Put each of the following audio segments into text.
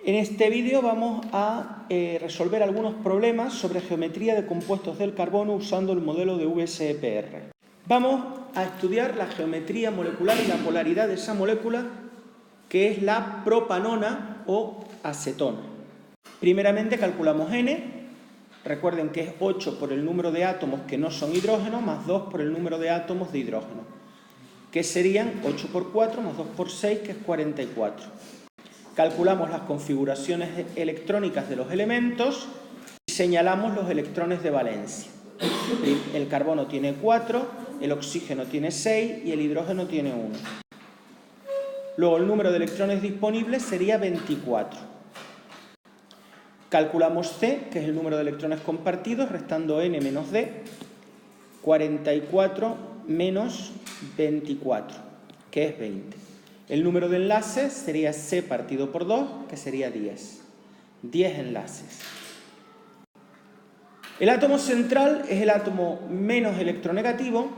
En este vídeo vamos a resolver algunos problemas sobre geometría de compuestos del carbono usando el modelo de VSEPR. Vamos a estudiar la geometría molecular y la polaridad de esa molécula, que es la propanona o acetona. Primeramente calculamos N. Recuerden que es 8 por el número de átomos que no son hidrógeno, más 2 por el número de átomos de hidrógeno, que serían 8 por 4 más 2 por 6, que es 44. Calculamos las configuraciones electrónicas de los elementos y señalamos los electrones de valencia. El carbono tiene 4, el oxígeno tiene 6 y el hidrógeno tiene 1. Luego el número de electrones disponibles sería 24. Calculamos C, que es el número de electrones compartidos, restando N menos D, 44 menos 24, que es 20. El número de enlaces sería C partido por 2, que sería 10. 10 enlaces. El átomo central es el átomo menos electronegativo,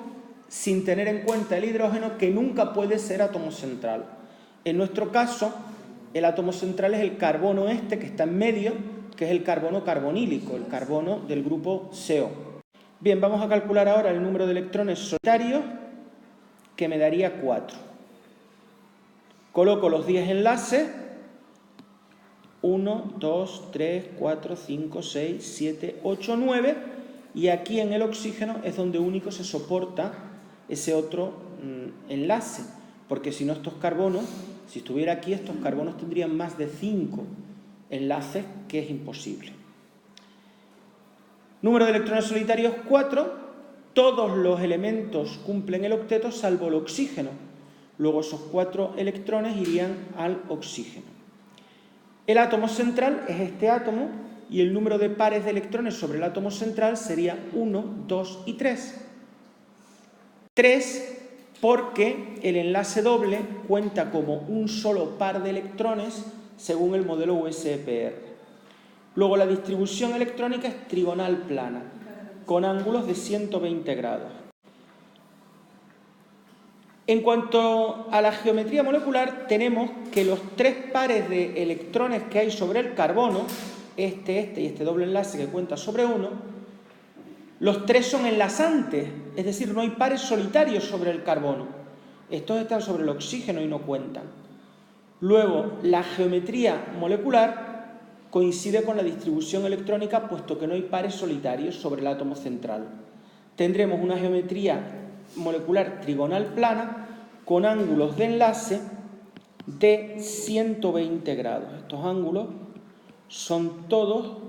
sin tener en cuenta el hidrógeno, que nunca puede ser átomo central. En nuestro caso, el átomo central es el carbono este, que está en medio, que es el carbono carbonílico, el carbono del grupo CO. Bien, vamos a calcular ahora el número de electrones solitarios, que me daría 4. Coloco los 10 enlaces, 1, 2, 3, 4, 5, 6, 7, 8, 9, y aquí en el oxígeno es donde único se soporta ese otro enlace, porque si no estos carbonos, si estuviera aquí, estos carbonos tendrían más de 5 enlaces, que es imposible. Número de electrones solitarios 4, todos los elementos cumplen el octeto salvo el oxígeno. Luego esos 4 electrones irían al oxígeno. El átomo central es este átomo y el número de pares de electrones sobre el átomo central sería 1, 2 y 3. 3 porque el enlace doble cuenta como un solo par de electrones según el modelo VSEPR. Luego la distribución electrónica es trigonal plana, con ángulos de 120 grados. En cuanto a la geometría molecular, tenemos que los 3 pares de electrones que hay sobre el carbono, este y este doble enlace que cuenta sobre 1, los 3 son enlazantes, es decir, no hay pares solitarios sobre el carbono. Estos están sobre el oxígeno y no cuentan. Luego, la geometría molecular coincide con la distribución electrónica, puesto que no hay pares solitarios sobre el átomo central. Tendremos una geometría molecular trigonal plana con ángulos de enlace de 120 grados. Estos ángulos son todos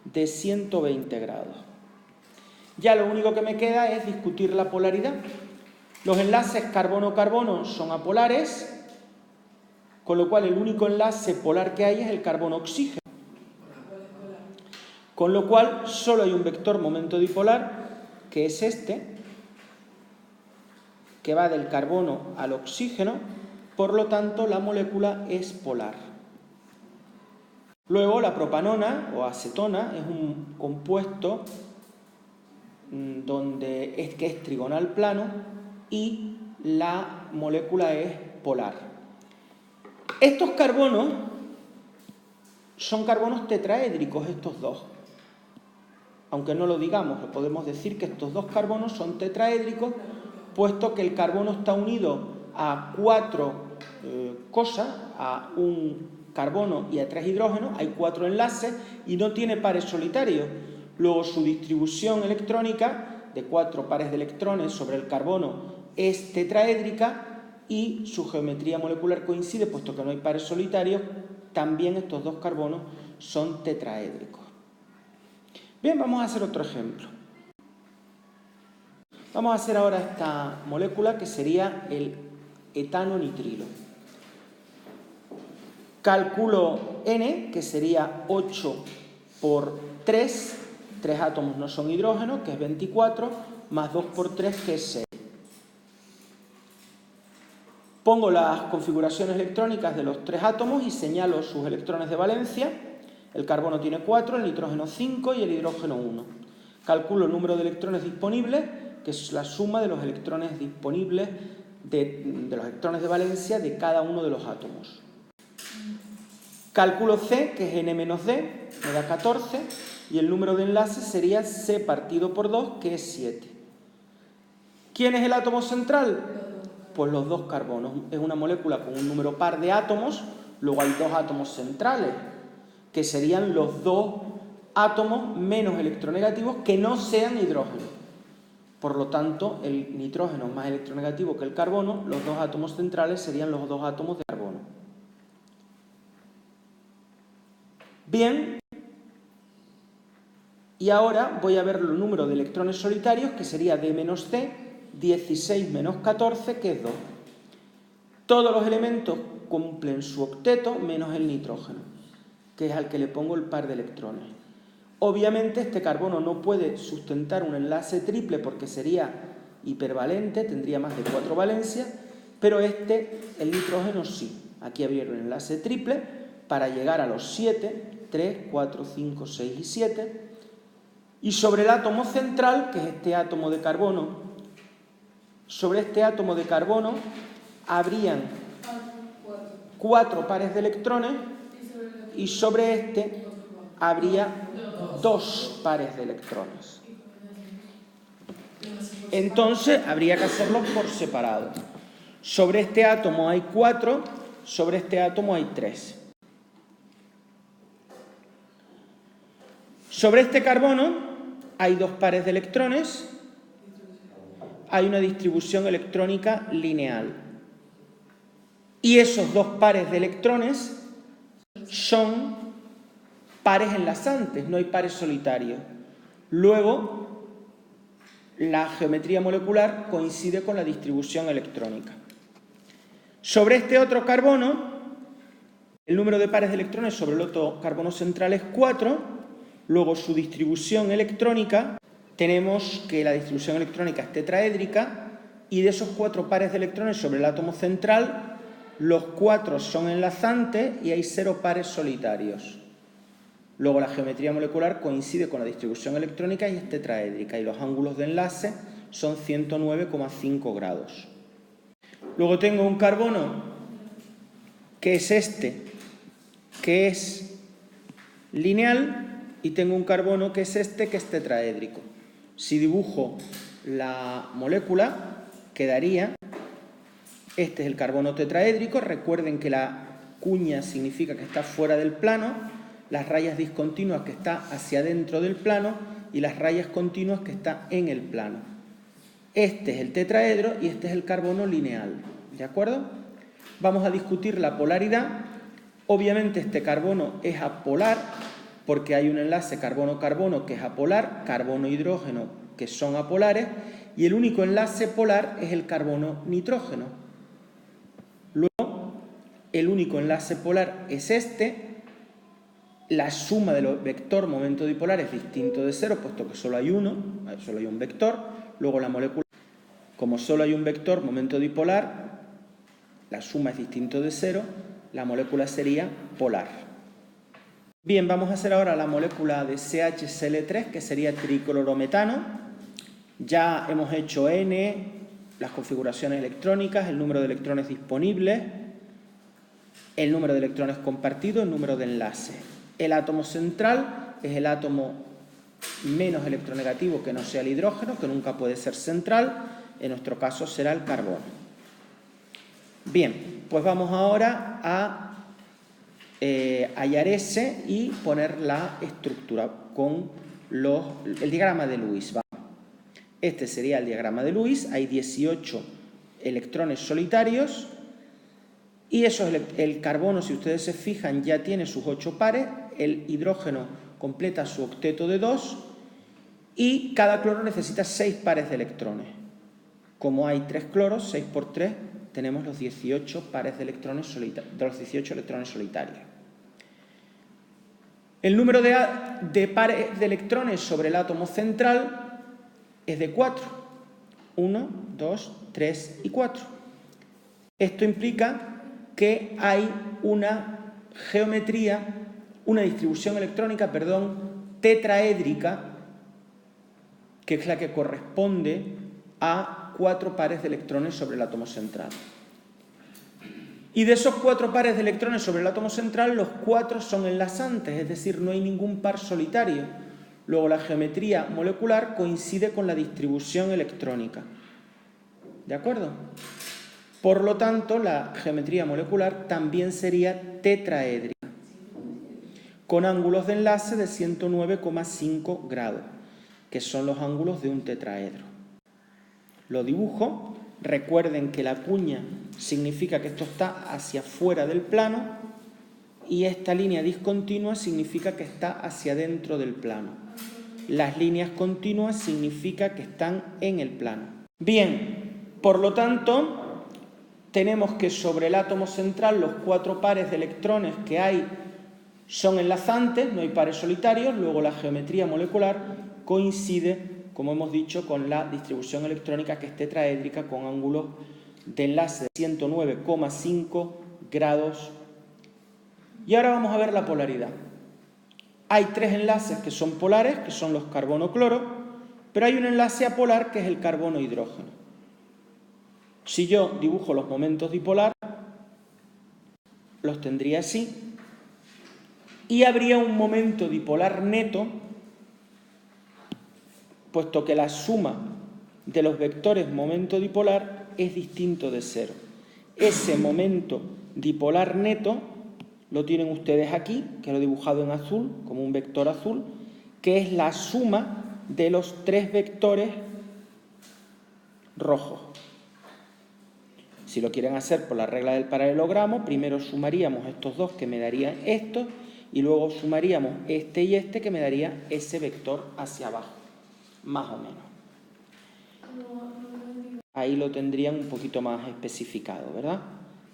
de 120 grados. Ya lo único que me queda es discutir la polaridad. Los enlaces carbono-carbono son apolares, con lo cual el único enlace polar que hay es el carbono-oxígeno. Con lo cual solo hay un vector momento dipolar, que es este, que va del carbono al oxígeno, por lo tanto la molécula es polar. Luego la propanona o acetona es un compuesto que es trigonal plano y la molécula es polar. Estos carbonos son carbonos tetraédricos, estos dos. Aunque no lo digamos, lo podemos decir que estos dos carbonos son tetraédricos, puesto que el carbono está unido a 4 cosas, a un carbono y a 3 hidrógenos, hay 4 enlaces y no tiene pares solitarios. Luego su distribución electrónica de 4 pares de electrones sobre el carbono es tetraédrica y su geometría molecular coincide, puesto que no hay pares solitarios, también estos dos carbonos son tetraédricos. Bien, vamos a hacer otro ejemplo. Vamos a hacer ahora esta molécula que sería el etano nitrilo. Calculo N, que sería 8 por 3, 3 átomos no son hidrógeno, que es 24, más 2 por 3, que es 6. Pongo las configuraciones electrónicas de los 3 átomos y señalo sus electrones de valencia. El carbono tiene 4, el nitrógeno 5 y el hidrógeno 1. Calculo el número de electrones disponibles, que es la suma de los electrones disponibles de los electrones de valencia de cada uno de los átomos. Cálculo C, que es n menos d, me da 14, y el número de enlaces sería C partido por 2, que es 7. ¿Quién es el átomo central? Pues los dos carbonos. Es una molécula con un número par de átomos, luego hay dos átomos centrales, que serían los dos átomos menos electronegativos que no sean hidrógeno. Por lo tanto, el nitrógeno más electronegativo que el carbono, los dos átomos centrales serían los dos átomos de carbono. Bien, y ahora voy a ver el número de electrones solitarios, que sería D menos C, 16 menos 14, que es 2. Todos los elementos cumplen su octeto menos el nitrógeno, que es al que le pongo el par de electrones. Obviamente este carbono no puede sustentar un enlace triple porque sería hipervalente, tendría más de 4 valencias, pero el nitrógeno sí. Aquí habría un enlace triple para llegar a los 7, 3, 4, 5, 6 y 7. Y sobre el átomo central, que es este átomo de carbono, sobre este átomo de carbono habrían 4 pares de electrones y sobre este habría 2 pares de electrones. Entonces habría que hacerlos por separado. Sobre este átomo hay 4, sobre este átomo hay 3. Sobre este carbono hay 2 pares de electrones, hay una distribución electrónica lineal. Y esos 2 pares de electrones son pares enlazantes, no hay pares solitarios. Luego, la geometría molecular coincide con la distribución electrónica. Sobre este otro carbono, el número de pares de electrones sobre el otro carbono central es 4. Luego, su distribución electrónica, tenemos que la distribución electrónica es tetraédrica, y de esos 4 pares de electrones sobre el átomo central, los 4 son enlazantes y hay 0 pares solitarios. Luego la geometría molecular coincide con la distribución electrónica y es tetraédrica, y los ángulos de enlace son 109,5 grados. Luego tengo un carbono que es este, que es lineal, y tengo un carbono que es este, que es tetraédrico. Si dibujo la molécula, quedaría, este es el carbono tetraédrico. Recuerden que la cuña significa que está fuera del plano, las rayas discontinuas que está hacia dentro del plano y las rayas continuas que está en el plano. Este es el tetraedro y este es el carbono lineal, ¿de acuerdo? Vamos a discutir la polaridad. Obviamente este carbono es apolar porque hay un enlace carbono-carbono que es apolar, carbono-hidrógeno que son apolares, y el único enlace polar es el carbono-nitrógeno. Luego, el único enlace polar es este. La suma de los vector momento dipolar es distinto de 0, puesto que solo hay uno, solo hay un vector. Luego la molécula, como solo hay un vector momento dipolar, la suma es distinto de 0, la molécula sería polar. Bien, vamos a hacer ahora la molécula de CHCl3, que sería triclorometano. Ya hemos hecho N, las configuraciones electrónicas, el número de electrones disponibles, el número de electrones compartidos, el número de enlaces. El átomo central es el átomo menos electronegativo que no sea el hidrógeno, que nunca puede ser central. En nuestro caso será el carbono. Bien, pues vamos ahora a hallar S y poner la estructura con el diagrama de Lewis. Este sería el diagrama de Lewis. Hay 18 electrones solitarios y el carbono, si ustedes se fijan, ya tiene sus 8 pares. El hidrógeno completa su octeto de 2 y cada cloro necesita 6 pares de electrones. Como hay 3 cloros, 6 por 3, tenemos los 18 pares de electrones solitarios. El número de pares de electrones sobre el átomo central es de 4. 1, 2, 3 y 4. Esto implica que hay una distribución electrónica, tetraédrica, que es la que corresponde a 4 pares de electrones sobre el átomo central. Y de esos 4 pares de electrones sobre el átomo central, los 4 son enlazantes, es decir, no hay ningún par solitario. Luego la geometría molecular coincide con la distribución electrónica. ¿De acuerdo? Por lo tanto, la geometría molecular también sería tetraédrica, con ángulos de enlace de 109,5 grados, que son los ángulos de un tetraedro. Lo dibujo. Recuerden que la cuña significa que esto está hacia fuera del plano y esta línea discontinua significa que está hacia dentro del plano. Las líneas continuas significa que están en el plano. Bien, por lo tanto, tenemos que sobre el átomo central los 4 pares de electrones que hay son enlazantes, no hay pares solitarios. Luego la geometría molecular coincide, como hemos dicho, con la distribución electrónica, que es tetraédrica, con ángulos de enlace de 109,5 grados. Y ahora vamos a ver la polaridad. Hay 3 enlaces que son polares, que son los carbono-cloro, pero hay un enlace apolar que es el carbono-hidrógeno. Si yo dibujo los momentos dipolar, los tendría así, y habría un momento dipolar neto, puesto que la suma de los vectores momento dipolar es distinto de 0. Ese momento dipolar neto lo tienen ustedes aquí, que lo he dibujado en azul, como un vector azul, que es la suma de los 3 vectores rojos. Si lo quieren hacer por la regla del paralelogramo, primero sumaríamos estos dos, que me darían esto, y luego sumaríamos este y este, que me daría ese vector hacia abajo, más o menos. Ahí lo tendrían un poquito más especificado, ¿verdad?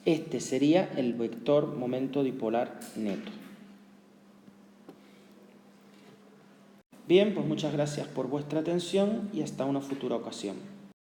Este sería el vector momento dipolar neto. Bien, pues muchas gracias por vuestra atención y hasta una futura ocasión.